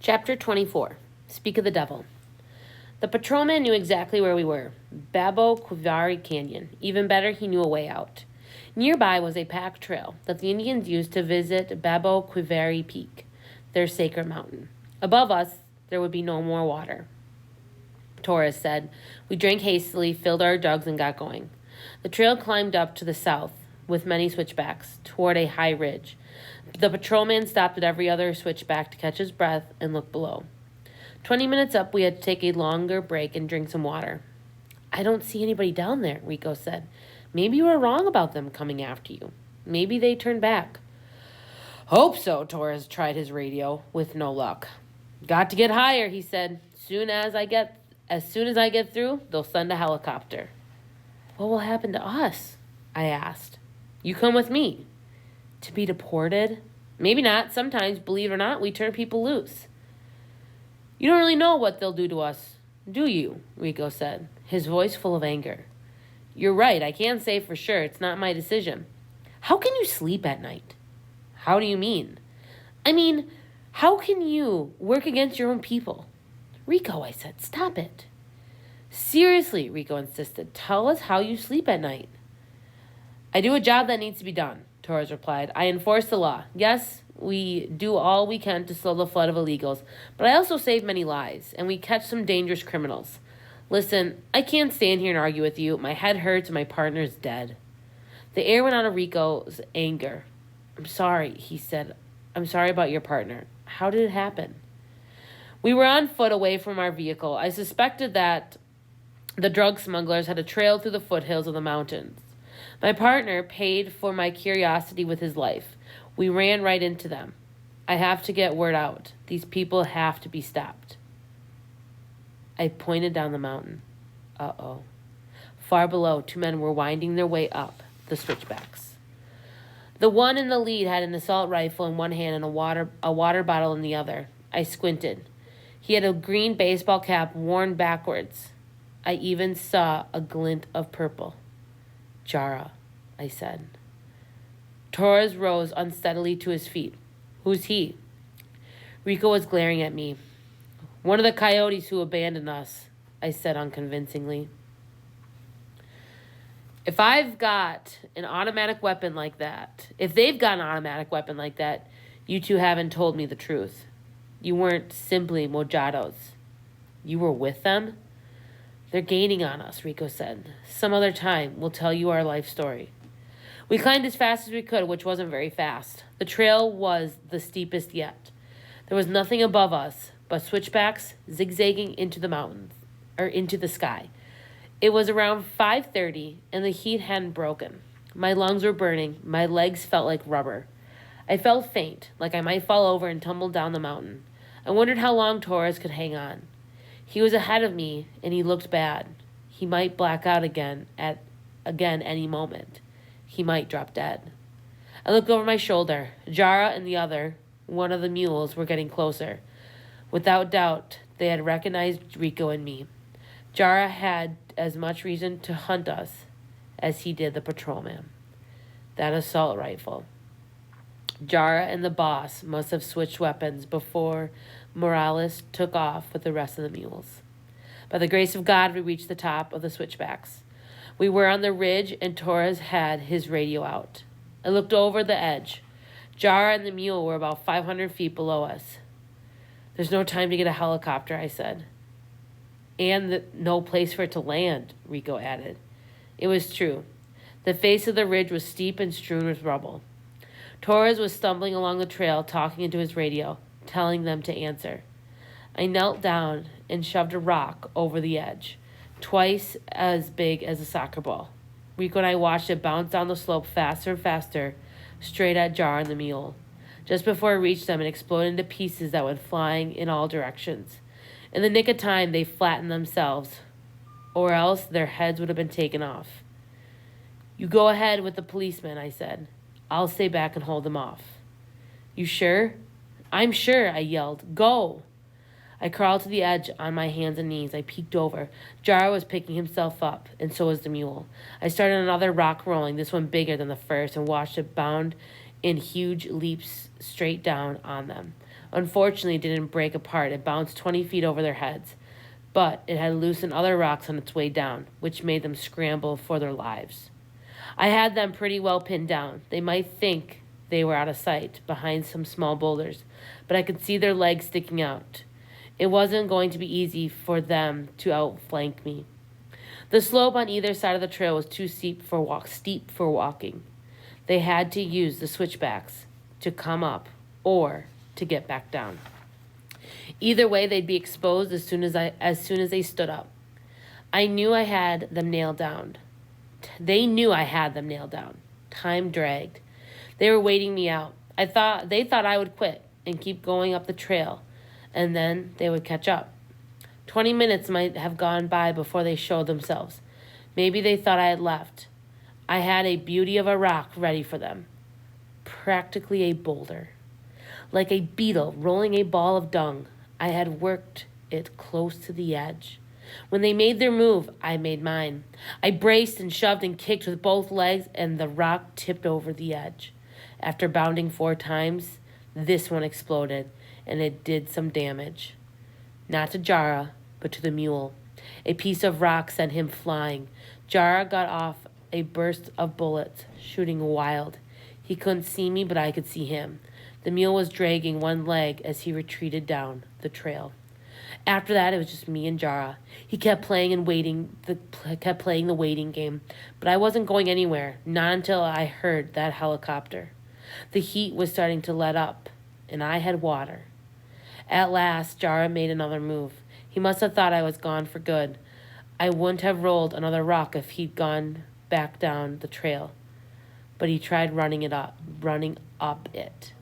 Chapter 24. Speak of the Devil. The patrolman knew exactly where we were. Babo Quivari Canyon. Even better, he knew a way out. Nearby was a pack trail that the Indians used to visit Babo Quivari Peak, their sacred mountain. Above us, there would be no more water. Taurus said. We drank hastily, filled our jugs, and got going. The trail climbed up to the south, with many switchbacks, toward a high ridge. The patrolman stopped at every other switchback to catch his breath and look below. 20 minutes up, we had to take a longer break and drink some water. I don't see anybody down there, Rico said. Maybe you were wrong about them coming after you. Maybe they turned back. Hope so, Taurus tried his radio, with no luck. Got to get higher, he said. As soon as I get through, they'll send a helicopter. What will happen to us? I asked. You come with me. To be deported? Maybe not. Sometimes, believe it or not, we turn people loose. You don't really know what they'll do to us, do you? Rico said, his voice full of anger. You're right. I can't say for sure. It's not my decision. How can you sleep at night? How do you mean? I mean, how can you work against your own people? Rico, I said, stop it. Seriously, Rico insisted. Tell us how you sleep at night. I do a job that needs to be done, Torres replied. I enforce the law. Yes, we do all we can to slow the flood of illegals, but I also save many lives, and we catch some dangerous criminals. Listen, I can't stand here and argue with you. My head hurts and my partner is dead. The air went out of Rico's anger. I'm sorry, he said. I'm sorry about your partner. How did it happen? We were on foot away from our vehicle. I suspected that the drug smugglers had a trail through the foothills of the mountains. My partner paid for my curiosity with his life. We ran right into them. I have to get word out. These people have to be stopped. I pointed down the mountain. Uh-oh. Far below, two men were winding their way up the switchbacks. The one in the lead had an assault rifle in one hand and a water bottle in the other. I squinted. He had a green baseball cap worn backwards. I even saw a glint of purple. Jara, I said. Torres rose unsteadily to his feet. Who's he? Rico was glaring at me. One of the coyotes who abandoned us, I said unconvincingly. If they've got an automatic weapon like that, you two haven't told me the truth. You weren't simply mojados. You were with them? They're gaining on us, Rico said. Some other time, we'll tell you our life story. We climbed as fast as we could, which wasn't very fast. The trail was the steepest yet. There was nothing above us but switchbacks zigzagging into the sky. It was around 5:30, and the heat hadn't broken. My lungs were burning. My legs felt like rubber. I felt faint, like I might fall over and tumble down the mountain. I wondered how long Torres could hang on. He was ahead of me, and he looked bad. He might black out again any moment. He might drop dead. I looked over my shoulder. Jara and the other, one of the mules, were getting closer. Without doubt, they had recognized Rico and me. Jara had as much reason to hunt us as he did the patrolman. That assault rifle. Jara and the boss must have switched weapons before Morales took off with the rest of the mules. By the grace of God, we reached the top of the switchbacks. We were on the ridge, and Torres had his radio out. I looked over the edge. Jara and the mule were about 500 feet below us. There's no time to get a helicopter, I said. And no place for it to land, Rico added. It was true. The face of the ridge was steep and strewn with rubble. Torres was stumbling along the trail, talking into his radio, telling them to answer. I knelt down and shoved a rock over the edge, twice as big as a soccer ball. Rico and I watched it bounce down the slope faster and faster, straight at Jar and the mule. Just before it reached them, it exploded into pieces that went flying in all directions. In the nick of time, they flattened themselves, or else their heads would have been taken off. You go ahead with the policeman, I said. I'll stay back and hold them off. You sure? I'm sure, I yelled. Go! I crawled to the edge on my hands and knees. I peeked over. Jara was picking himself up, and so was the mule. I started another rock rolling, this one bigger than the first, and watched it bound in huge leaps straight down on them. Unfortunately, it didn't break apart. It bounced 20 feet over their heads, but it had loosened other rocks on its way down, which made them scramble for their lives. I had them pretty well pinned down. They might think they were out of sight behind some small boulders, but I could see their legs sticking out. It wasn't going to be easy for them to outflank me. The slope on either side of the trail was too steep for walking. They had to use the switchbacks to come up or to get back down. Either way, they'd be exposed as soon as they stood up. I knew I had them nailed down. They knew I had them nailed down. Time dragged. They were waiting me out. They thought I would quit and keep going up the trail, and then they would catch up. 20 minutes might have gone by before they showed themselves. Maybe they thought I had left. I had a beauty of a rock ready for them. Practically a boulder. Like a beetle rolling a ball of dung, I had worked it close to the edge. When they made their move, I made mine. I braced and shoved and kicked with both legs, and the rock tipped over the edge. After bounding 4 times, this one exploded, and it did some damage. Not to Jara, but to the mule. A piece of rock sent him flying. Jara got off a burst of bullets, shooting wild. He couldn't see me, but I could see him. The mule was dragging one leg as he retreated down the trail. After that, it was just me and Jara. He kept playing the waiting game, but I wasn't going anywhere, not until I heard that helicopter. The heat was starting to let up, and I had water. At last, Jara made another move. He must have thought I was gone for good. I wouldn't have rolled another rock if he'd gone back down the trail, but he tried running up it.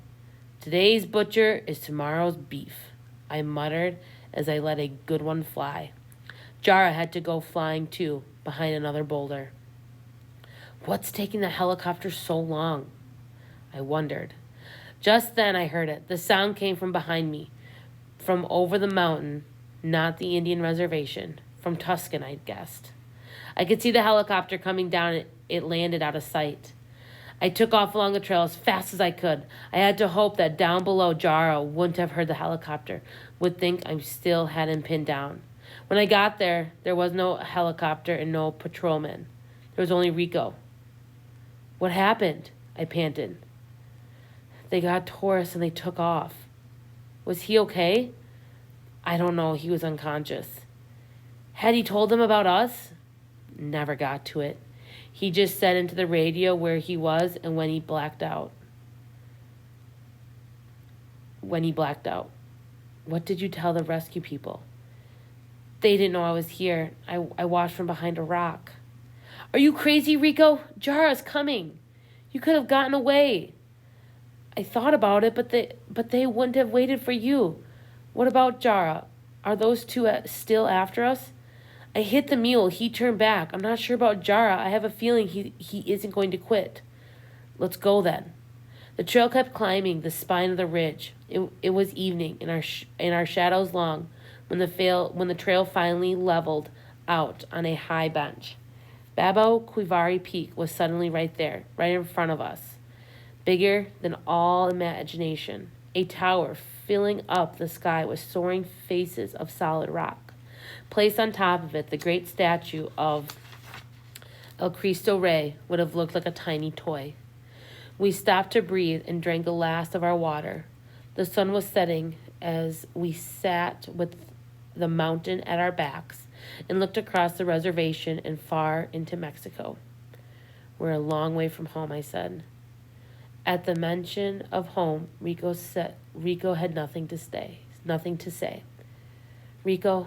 Today's butcher is tomorrow's beef, I muttered as I let a good one fly. Jara had to go flying too, behind another boulder. What's taking the helicopter so long? I wondered. Just then I heard it. The sound came from behind me, from over the mountain, not the Indian reservation, from Tuscan, I'd guessed. I could see the helicopter coming down. It landed out of sight. I took off along the trail as fast as I could. I had to hope that down below Jara wouldn't have heard the helicopter, would think I still had him pinned down. When I got there, there was no helicopter and no patrolman. There was only Rico. What happened? I panted. They got Taurus and they took off. Was he okay? I don't know. He was unconscious. Had he told them about us? Never got to it. He just said into the radio where he was and when he blacked out. What did you tell the rescue people? They didn't know I was here. I watched from behind a rock. Are you crazy, Rico? Jara's coming. You could have gotten away. I thought about it, but they wouldn't have waited for you. What about Jara? Are those two still after us? I hit the mule. He turned back. I'm not sure about Jara. I have a feeling he isn't going to quit. Let's go then. The trail kept climbing the spine of the ridge. It was evening, and our shadows long, when the trail finally leveled out on a high bench. Babo Quivari Peak was suddenly right there, right in front of us. Bigger than all imagination. A tower filling up the sky with soaring faces of solid rock. Placed on top of it, the great statue of El Cristo Rey would have looked like a tiny toy. We stopped to breathe and drank the last of our water. The sun was setting as we sat with the mountain at our backs and looked across the reservation and far into Mexico. We're a long way from home, I said. At the mention of home, Rico had nothing to say. Rico,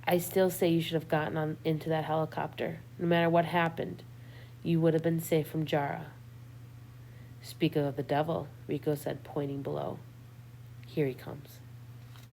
I still say you should have gotten into that helicopter. No matter what happened, you would have been safe from Jara. Speak of the devil, Rico said, pointing below. Here he comes.